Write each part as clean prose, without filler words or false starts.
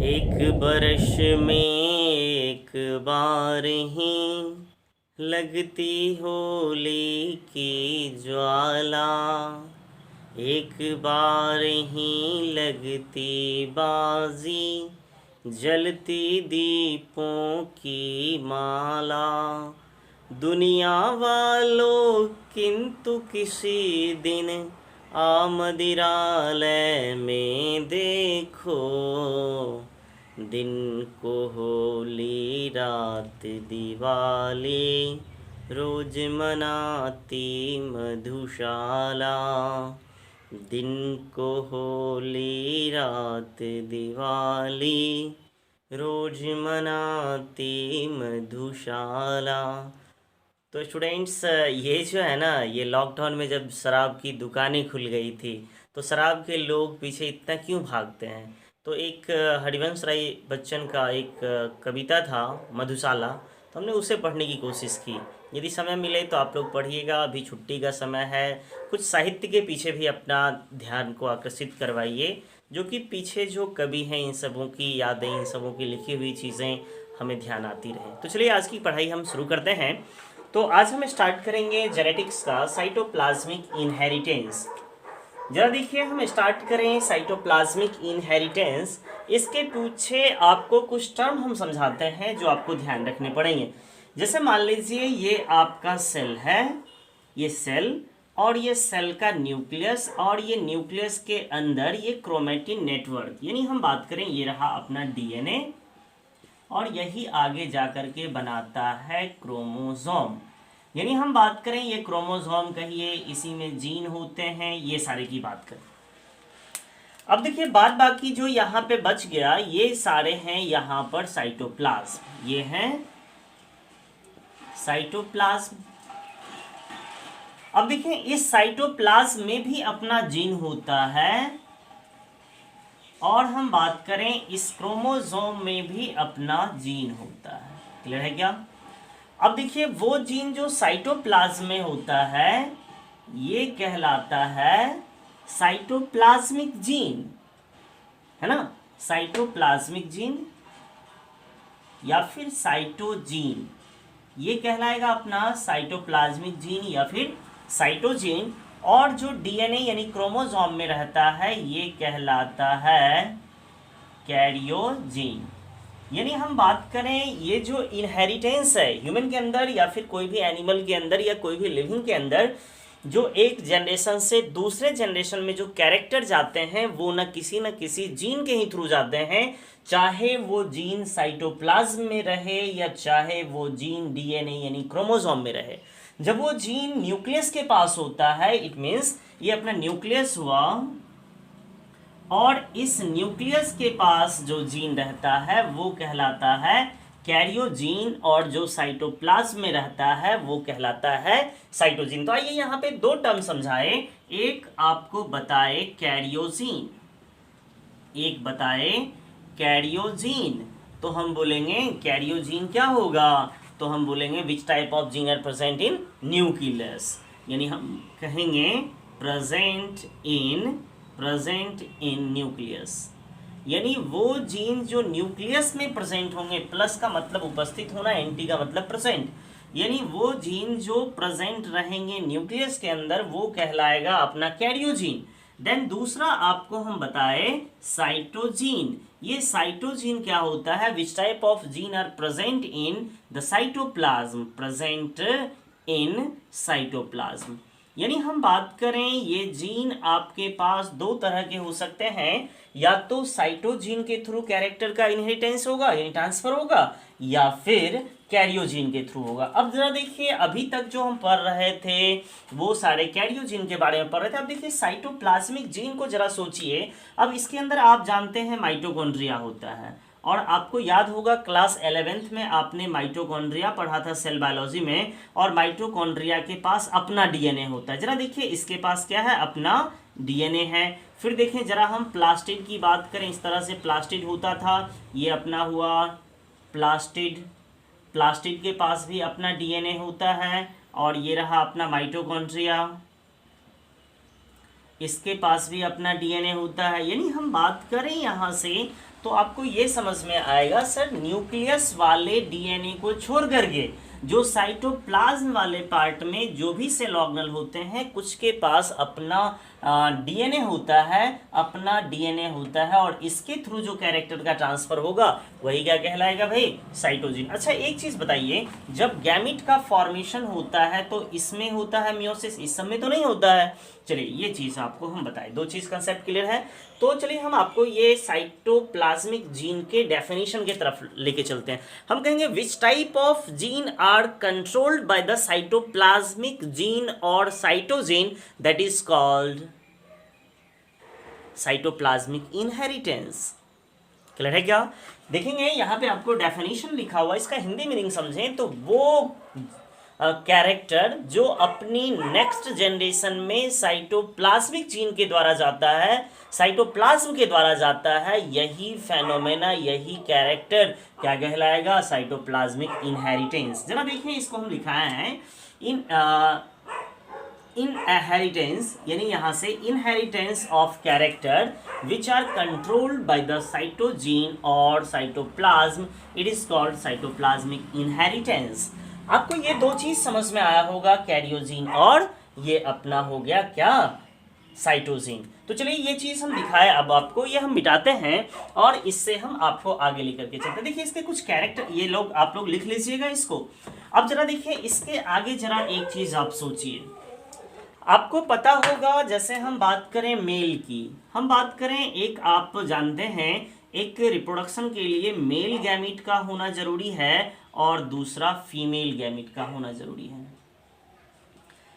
एक बरस में एक बार ही लगती होली की ज्वाला। एक बार ही लगती बाजी, जलती दीपों की माला। दुनिया वालों किंतु किसी दिन आमदिरालय में देखो, दिन को होली रात दिवाली, रोज मनाती मधुशाला। दिन को होली रात दिवाली, रोज मनाती मधुशाला। तो स्टूडेंट्स, ये जो है ना, ये लॉकडाउन में जब शराब की दुकानें खुल गई थी तो शराब के लोग पीछे इतना क्यों भागते हैं। तो एक हरिवंश राय बच्चन का एक कविता था मधुशाला, तो हमने उसे पढ़ने की कोशिश की। यदि समय मिले तो आप लोग पढ़िएगा, अभी छुट्टी का समय है। कुछ साहित्य के पीछे भी अपना ध्यान को आकर्षित करवाइए, जो कि पीछे जो कवि हैं इन सबों की यादें, इन सबों की लिखी हुई चीज़ें हमें ध्यान आती रहें। तो चलिए आज की पढ़ाई हम शुरू करते हैं। तो आज हम स्टार्ट करेंगे जेनेटिक्स का साइटोप्लाज्मिक इनहेरिटेंस। जरा देखिए, हम स्टार्ट करें साइटोप्लाज्मिक इनहेरिटेंस। इसके पीछे आपको कुछ टर्म हम समझाते हैं जो आपको ध्यान रखने पड़ेंगे। जैसे मान लीजिए ये आपका सेल है, ये सेल और ये सेल का न्यूक्लियस, और ये न्यूक्लियस के अंदर ये क्रोमेटिन नेटवर्क, यानी हम बात करें ये रहा अपना डीएनए, और यही आगे जाकर के बनाता है क्रोमोसोम। यानी हम बात करें ये क्रोमोसोम कहिए, इसी में जीन होते हैं, ये सारे की बात करें। अब देखिए बाद बाकी जो यहाँ पे बच गया ये सारे हैं यहाँ पर साइटोप्लाज्म, ये हैं साइटोप्लाज्म। अब देखिए इस साइटोप्लाज्म में भी अपना जीन होता है, और हम बात करें इस क्रोमोसोम में भी अपना जीन होता है। क्लियर है क्या? अब देखिए वो जीन जो साइटोप्लाज्म में होता है ये कहलाता है साइटोप्लाज्मिक जीन, है ना, साइटोप्लाज्मिक जीन या फिर साइटोजीन, ये कहलाएगा अपना साइटोप्लाज्मिक जीन या फिर साइटोजीन। और जो डीएनए यानी क्रोमोसोम में रहता है ये कहलाता है कैरियोजीन। यानी हम बात करें ये जो इनहेरिटेंस है ह्यूमन के अंदर या फिर कोई भी एनिमल के अंदर या कोई भी लिविंग के अंदर, जो एक जनरेशन से दूसरे जनरेशन में जो कैरेक्टर जाते हैं वो न किसी जीन के ही थ्रू जाते हैं, चाहे वो जीन साइटोप्लाज्म में रहे या चाहे वो जीन डीएनए यानी क्रोमोसोम में रहे। जब वो जीन न्यूक्लियस के पास होता है, इट मीन्स ये अपना न्यूक्लियस हुआ, और इस न्यूक्लियस के पास जो जीन रहता है वो कहलाता है कैरियोजीन, और जो साइटोप्लाज्म में रहता है वो कहलाता है साइटोजीन। तो आइए यहाँ पे दो टर्म समझाए, एक आपको बताए कैरियोजीन, एक बताए कैरियोजीन। तो हम बोलेंगे कैरियोजीन क्या होगा, तो हम बोलेंगे which type of gene are present in nucleus, यानी हम कहेंगे प्रेजेंट इन न्यूक्लियस, यानी वो जीन जो न्यूक्लियस में प्रेजेंट होंगे, प्लस का मतलब उपस्थित होना, एंटी का मतलब प्रेजेंट, यानी वो जीन जो प्रेजेंट रहेंगे न्यूक्लियस के अंदर वो कहलाएगा अपना कैरियोजीन। देन दूसरा आपको हम बताए साइटोजीन। ये साइटोजीन क्या होता है, which type of gene are present in the cytoplasm, present in cytoplasm. यानी हम बात करें ये जीन आपके पास दो तरह के हो सकते हैं, या तो साइटोजीन के थ्रू कैरेक्टर का इनहेरिटेंस होगा यानी ट्रांसफर होगा, या फिर कैरियोजीन के थ्रू होगा। अब जरा देखिए अभी तक जो हम पढ़ रहे थे वो सारे कैरियोजीन के बारे में पढ़ रहे थे। अब देखिए साइटोप्लाज्मिक जीन को जरा सोचिए। अब इसके अंदर आप जानते हैं माइटोकॉन्ड्रिया होता है, और आपको याद होगा क्लास 11th में आपने माइटोकॉन्ड्रिया पढ़ा था सेल बायोलॉजी में, और माइटोकॉन्ड्रिया के पास अपना डीएनए होता है। जरा देखिए इसके पास क्या है, अपना डीएनए है। फिर देखें जरा हम प्लास्टिड की बात करें, इस तरह से प्लास्टिड होता था, ये अपना हुआ प्लास्टिड, प्लास्टिड के पास भी अपना डीएनए होता है, और ये रहा अपना माइटोकॉन्ड्रिया, इसके पास भी अपना डीएनए होता है। यानी हम बात करें यहाँ से तो आपको ये समझ में आएगा सर न्यूक्लियस वाले डीएनए को छोड़ करके जो साइटोप्लाज्म वाले पार्ट में जो भी सेल ऑर्गेनल होते हैं कुछ के पास अपना डीएनए होता है, अपना डीएनए होता है और इसके थ्रू जो कैरेक्टर का ट्रांसफर होगा वही क्या कहलाएगा भाई, साइटोजिन। अच्छा एक चीज बताइए, जब गैमिट का फॉर्मेशन होता है तो इसमें होता है मियोसिस, इस सब में तो नहीं होता है। चलिए ये चीज आपको हम बताएं, दो चीज कंसेप्ट क्लियर है। तो चलिए हम आपको ये साइटोप्लाज्मिक जीन के डेफिनेशन की तरफ लेके चलते हैं। हम कहेंगे which type of gene are controlled by the cytoplasmic gene और cytogene, that is called cytoplasmic inheritance. Clear है क्या? देखेंगे यहाँ पे आपको डेफिनेशन लिखा हुआ, इसका हिंदी मीनिंग समझें तो वो कैरेक्टर जो अपनी नेक्स्ट जनरेशन में साइटोप्लाज्मिक जीन के द्वारा जाता है, साइटोप्लाज्म के द्वारा जाता है, यही फेनोमेना, यही कैरेक्टर क्या कहलाएगा, साइटोप्लाज्मिक इनहेरिटेंस। जरा देखिए इसको हम लिखाए हैं इनहेरिटेंस, यानी यहाँ से inheritance of character which are controlled by the cytogene और cytoplasm, it is called cytoplasmic inheritance. आपको ये दो चीज समझ में आया होगा, कैरियोजीन और ये अपना हो गया क्या, साइटोजीन। तो चलिए ये चीज हम दिखाए, अब आपको ये हम मिटाते हैं और इससे हम आपको आगे लेकर के चलते हैं। देखिए इसके कुछ कैरेक्टर ये लोग आप लोग लिख लीजिएगा इसको। अब जरा देखिए इसके आगे जरा एक चीज आप सोचिए, आपको पता होगा जैसे हम बात करें मेल की, हम बात करें एक, आप जानते हैं एक रिप्रोडक्शन के लिए मेल गैमीट का होना जरूरी है और दूसरा फीमेल गैमीट का होना जरूरी है।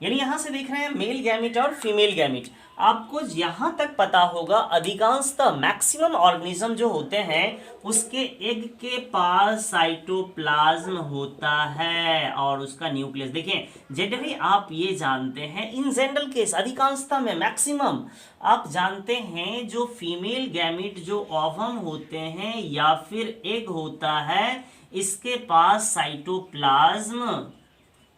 यानी यहां से देख रहे हैं मेल गैमीट और फीमेल गैमीट। आपको यहां तक पता होगा अधिकांशतः मैक्सिमम ऑर्गेनिज्म जो होते हैं उसके एग के पास साइटोप्लाज्म होता है और उसका न्यूक्लियस। देखिए जनरली आप ये जानते हैं, इन जनरल केस अधिकांशतः में मैक्सिमम आप जानते हैं जो फीमेल गैमीट जो ओवम होते हैं या फिर एग होता है, इसके पास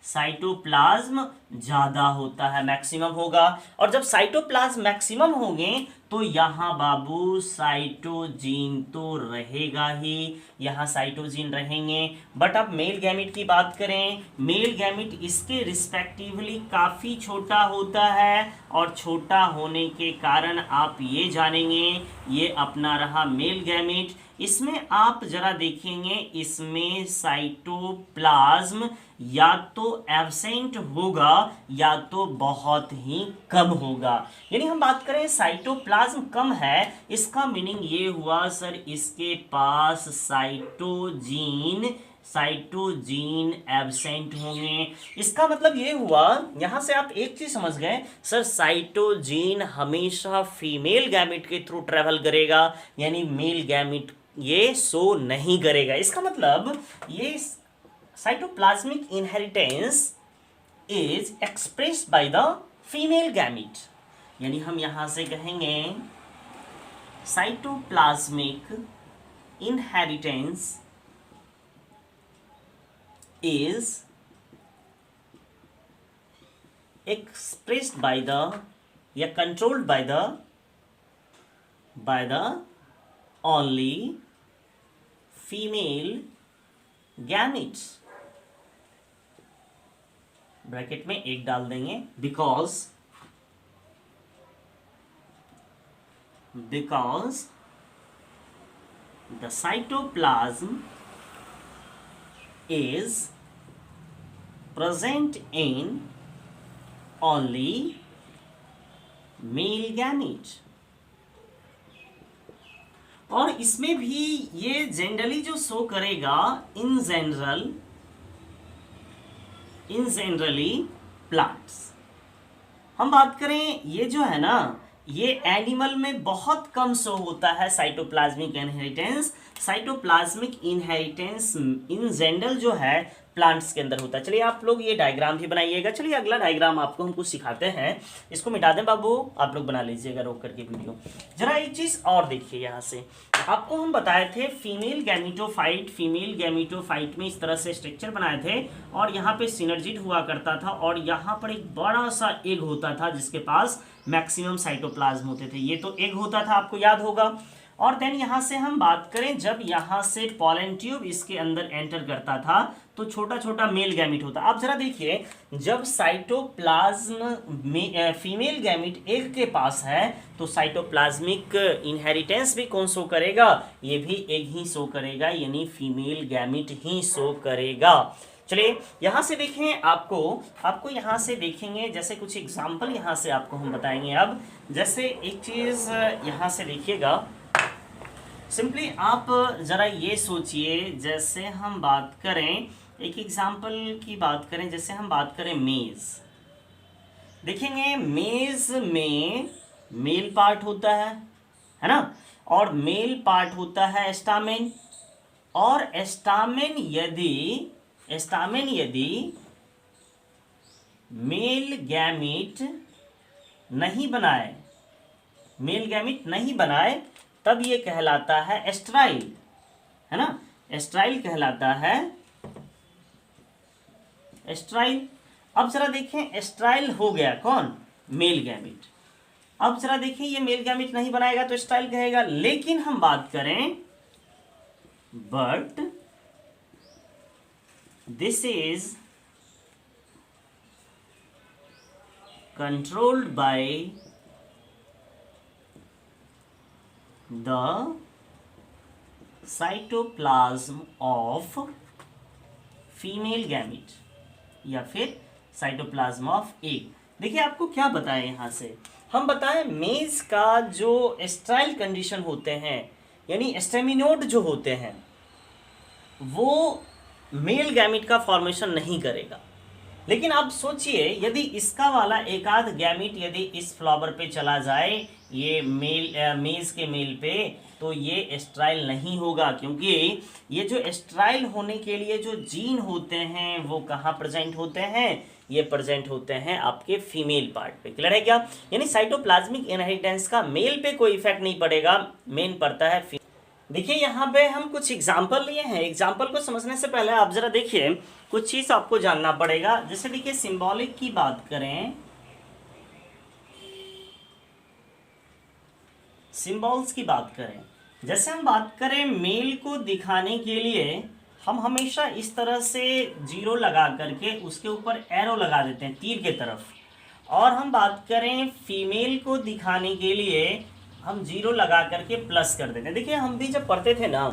साइटोप्लाज्म ज्यादा होता है, मैक्सिमम होगा। और जब साइटोप्लाज्म मैक्सिमम होंगे तो यहाँ बाबू साइटोजीन तो रहेगा ही, यहाँ साइटोजीन रहेंगे। बट अब मेल गैमीट की बात करें, मेल गैमीट इसके रिस्पेक्टिवली काफ़ी छोटा होता है और छोटा होने के कारण आप ये जानेंगे ये अपना रहा मेल गैमीट। इसमें आप जरा देखेंगे इसमें साइटोप्लाज्म या तो एब्सेंट होगा या तो बहुत ही कम होगा। यानी हम बात करें साइटोप्लाज्म कम है, इसका मीनिंग ये हुआ सर इसके पास साइटोजीन एब्सेंट होंगे। इसका मतलब ये हुआ, यहां से आप एक चीज समझ गए सर, साइटोजीन हमेशा फीमेल गैमीट के थ्रू ट्रेवल करेगा, यानी मेल गैमीट ये सो नहीं करेगा। इसका मतलब ये cytoplasmic inheritance is expressed by the female gamete. यानी हम यहां से कहेंगे cytoplasmic inheritance is expressed by the या controlled by the only female gametes। Bracket में एक डाल देंगे, because the cytoplasm is present in only male gamete. और इसमें भी ये जनरली जो शो करेगा इन जनरली प्लांट्स। हम बात करें ये जो है ना, ये एनिमल में बहुत कम शो होता है cytoplasmic inheritance. Cytoplasmic inheritance in general जो है प्लांट्स के अंदर होता है। चलिए आप लोग ये डायग्राम भी बनाइएगा। चलिए अगला डायग्राम आपको हम कुछ सिखाते हैं, इसको मिटा दें बाबू, आप लोग बना लीजिएगा रोक करके वीडियो। जरा एक चीज और देखिए, यहाँ से आपको हम बताए थे फीमेल गैमीटोफाइट में इस तरह से स्ट्रक्चर बनाए थे और यहाँ पे सिनर्जिड हुआ करता था और यहाँ पर एक बड़ा सा एग होता था जिसके पास मैक्सिमम साइटोप्लाज्म होते थे। ये तो एग होता था, आपको याद होगा। और देन यहाँ से हम बात करें, जब यहाँ से पॉलन ट्यूब इसके अंदर एंटर करता था तो छोटा छोटा मेल गैमिट होता। अब जरा देखिए, जब साइटोप्लाज्म में फीमेल गैमिट एक के पास है तो साइटोप्लाज्मिक इनहेरिटेंस भी कौन शो करेगा, ये भी एक ही शो करेगा, यानी फीमेल गैमिट ही शो करेगा। चलिए यहाँ से देखें, आपको यहाँ से देखेंगे, जैसे कुछ एग्जाम्पल यहाँ से आपको हम बताएंगे। अब जैसे एक चीज़ यहाँ से देखिएगा, सिंपली आप ज़रा ये सोचिए, जैसे हम बात करें, एक एग्जाम्पल की बात करें, जैसे हम बात करें मेज़, देखेंगे मेज़ में मेल पार्ट होता है ना, और मेल पार्ट होता है स्टामेन, और स्टामेन यदि मेल गैमिट नहीं बनाए तब ये कहलाता है एस्ट्राइल, है ना, एस्ट्राइल कहलाता है, एस्ट्राइल। अब जरा देखें, एस्ट्राइल हो गया कौन, मेल गैमिट। अब जरा देखें, ये मेल गैमिट नहीं बनाएगा तो एस्ट्राइल कहेगा। लेकिन हम बात करें, but this is controlled by the cytoplasm of female gamete या फिर साइटोप्लाज्म ऑफ एग। देखिए आपको क्या बताएं, यहाँ से हम बताएं मेज का जो एस्ट्राइल कंडीशन होते हैं, यानी स्टेमिनोड जो होते हैं, वो मेल गैमिट का फॉर्मेशन नहीं करेगा। लेकिन आप सोचिए, यदि इसका वाला एक आध गैमिट यदि इस फ्लावर पे चला जाए, ये मेज के मेल पे, तो ये एस्ट्राइल नहीं होगा, क्योंकि ये जो एस्ट्राइल होने के लिए जो जीन होते हैं वो कहाँ प्रेजेंट होते हैं, ये प्रेजेंट होते हैं आपके फीमेल पार्ट पे। क्लियर है क्या? यानी साइटोप्लाज्मिक इनहेरिटेंस का मेल पे कोई इफेक्ट नहीं पड़ेगा, मेन पड़ता है। देखिए यहाँ पे हम कुछ एग्जाम्पल लिए हैं। एग्जाम्पल को समझने से पहले आप जरा देखिए, कुछ चीज आपको जानना पड़ेगा। जैसे देखिए सिंबॉलिक की बात करें, सिंबल्स की बात करें, जैसे हम बात करें मेल को दिखाने के लिए हम हमेशा इस तरह से जीरो लगा करके उसके ऊपर एरो लगा देते हैं तीर के तरफ, और हम बात करें फीमेल को दिखाने के लिए हम जीरो लगा करके प्लस कर देते हैं। देखिए हम भी जब पढ़ते थे ना,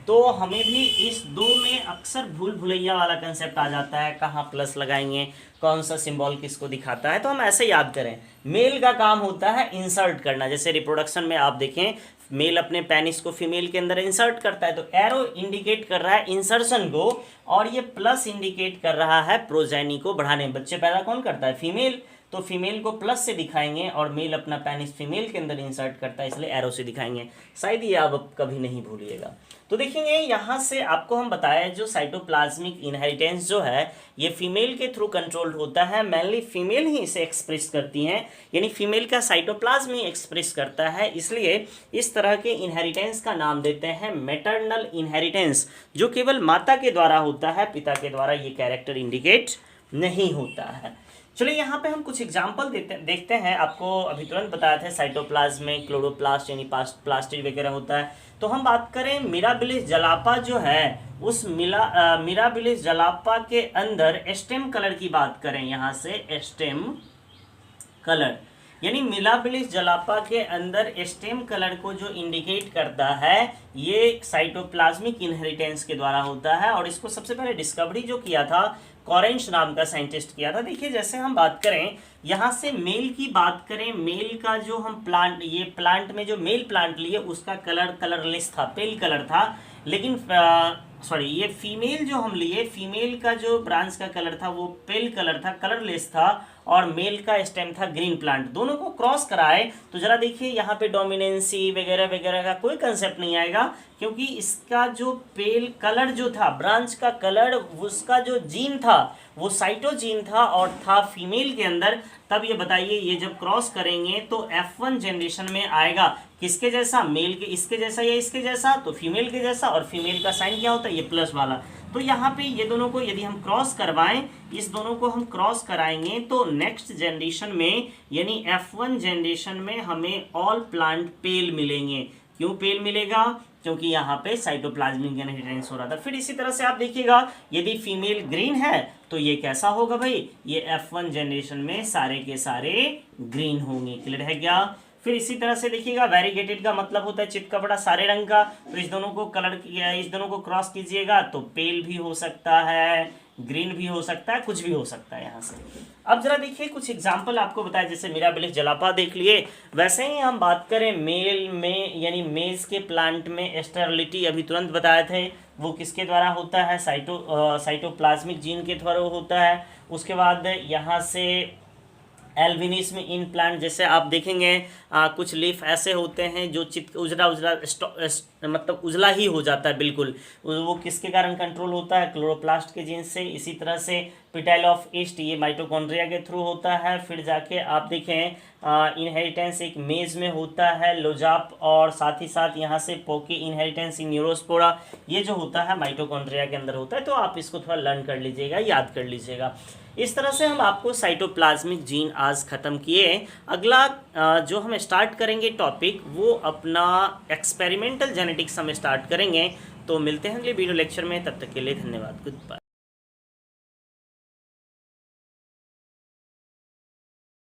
तो हमें भी इस दो में अक्सर भूल भुलैया वाला कंसेप्ट आ जाता है, कहाँ प्लस लगाएंगे, कौन सा सिंबल किसको दिखाता है। तो हम ऐसे याद करें, मेल का काम होता है इंसर्ट करना। जैसे रिप्रोडक्शन में आप देखें, मेल अपने पेनिस को फीमेल के अंदर इंसर्ट करता है, तो एरो इंडिकेट कर रहा है इंसर्शन को, और ये प्लस इंडिकेट कर रहा है प्रोजेनी को बढ़ाने। बच्चे पैदा कौन करता है? फीमेल। तो फीमेल को प्लस से दिखाएंगे और मेल अपना पेनिस फीमेल के अंदर इंसर्ट करता है, इसलिए एरो से दिखाएंगे। शायद ये आप कभी नहीं भूलिएगा। तो देखेंगे यहाँ से आपको हम बताया, जो साइटोप्लाज्मिक इनहेरिटेंस जो है ये फीमेल के थ्रू कंट्रोल होता है। मेनली फीमेल ही इसे एक्सप्रेस करती हैं, यानी फीमेल का साइटोप्लाज्म ही एक्सप्रेस करता है, इसलिए इस तरह के इनहेरिटेंस का नाम देते हैं मैटरनल इनहेरिटेंस, जो केवल माता के द्वारा होता है, पिता के द्वारा ये कैरेक्टर इंडिकेट नहीं होता है। चलिए यहाँ पे हम कुछ एग्जाम्पल देखते हैं। आपको अभी तुरंत बताया था साइटोप्लाज्म में क्लोरोप्लास्ट यानी प्लास्टिड वगैरह होता है। तो हम बात करें मिराबिलिस जलापा जो है, उस मिराबिलिस जलापा के अंदर स्टेम कलर की बात करें, यहाँ से स्टेम कलर, यानी मिराबिलिस जलापा के अंदर स्टेम कलर को जो इंडिकेट करता है ये साइटोप्लाज्मिक इनहेरिटेंस के द्वारा होता है। और इसको सबसे पहले डिस्कवरी जो किया था कॉरेंश नाम का साइंटिस्ट किया था। देखिए जैसे हम बात करें, यहाँ से मेल की बात करें, मेल का जो हम प्लांट, ये प्लांट में जो मेल प्लांट लिए उसका कलर कलरलेस था, पेल कलर था। लेकिन ये फीमेल जो हम लिए, फीमेल का जो ब्रांच का कलर था वो पेल कलर था, कलरलेस था, और मेल का स्टेम था ग्रीन प्लांट। दोनों को क्रॉस कराए तो जरा देखिए यहाँ पे डोमिनेंसी वगैरह वगैरह का कोई कंसेप्ट नहीं आएगा, क्योंकि इसका जो पेल कलर जो था, ब्रांच का कलर, उसका जो जीन था वो साइटोजीन था और था फीमेल के अंदर। तब ये बताइए, ये जब क्रॉस करेंगे तो F1 जनरेशन में आएगा किसके जैसा? मेल के, इसके जैसा या इसके जैसा? तो फीमेल के जैसा। और फीमेल का साइन क्या होता है? ये प्लस वाला। तो यहाँ पे ये दोनों को यदि हम क्रॉस करवाएं, इस दोनों को हम क्रॉस कराएंगे तो नेक्स्ट जनरेशन में यानी F1 जनरेशन में हमें ऑल प्लांट पेल मिलेंगे। क्यों पेल मिलेगा? क्योंकि यहाँ पे साइटोप्लाज्मिक इनहेरिटेंस हो रहा था। फिर इसी तरह से आप देखिएगा, यदि फीमेल ग्रीन है तो ये कैसा होगा भाई? ये F1 जनरेशन में सारे के सारे ग्रीन होंगे। क्लियर है क्या? फिर इसी तरह से देखिएगा, वेरीगेटेड का मतलब होता है चितकबरा सारे रंग का। तो इस दोनों को कलर किया, इस दोनों को क्रॉस कीजिएगा तो पेल भी हो सकता है, ग्रीन भी हो सकता है, कुछ भी हो सकता है यहाँ से। अब जरा देखिए कुछ एग्जाम्पल आपको बताया, जैसे मिराबिलिस जलापा देख लिए। वैसे ही हम बात करें मेल में, यानी मेज के प्लांट में स्टेरिलिटी अभी तुरंत बताए थे, वो किसके द्वारा होता है? साइटोप्लाज्मिक जीन के द्वारा होता है। उसके बाद यहाँ से एल्बिनिस में इन प्लांट, जैसे आप देखेंगे कुछ लीफ ऐसे होते हैं जो उजला उजला मतलब उजला ही हो जाता है बिल्कुल, वो किसके कारण कंट्रोल होता है? क्लोरोप्लास्ट के जीन से। इसी तरह से पिटाइल ऑफ ईस्ट, ये माइटोकॉन्ड्रिया के थ्रू होता है। फिर जाके आप देखें इनहेरिटेंस एक मेज में होता है, लोजाप, और साथ ही साथ यहाँ से पोके इनहेरिटेंस इन न्यूरोस्पोरा, ये जो होता है माइटोकॉन्ड्रिया के अंदर होता है। तो आप इसको थोड़ा लर्न कर लीजिएगा, याद कर लीजिएगा। इस तरह से हम आपको साइटोप्लाज्मिक जीन आज ख़त्म किए। अगला जो हम स्टार्ट करेंगे टॉपिक, वो अपना एक्सपेरिमेंटल जेनेटिक्स हम स्टार्ट करेंगे। तो मिलते हैं अगले वीडियो लेक्चर में, तब तक के लिए धन्यवाद, गुड बाय।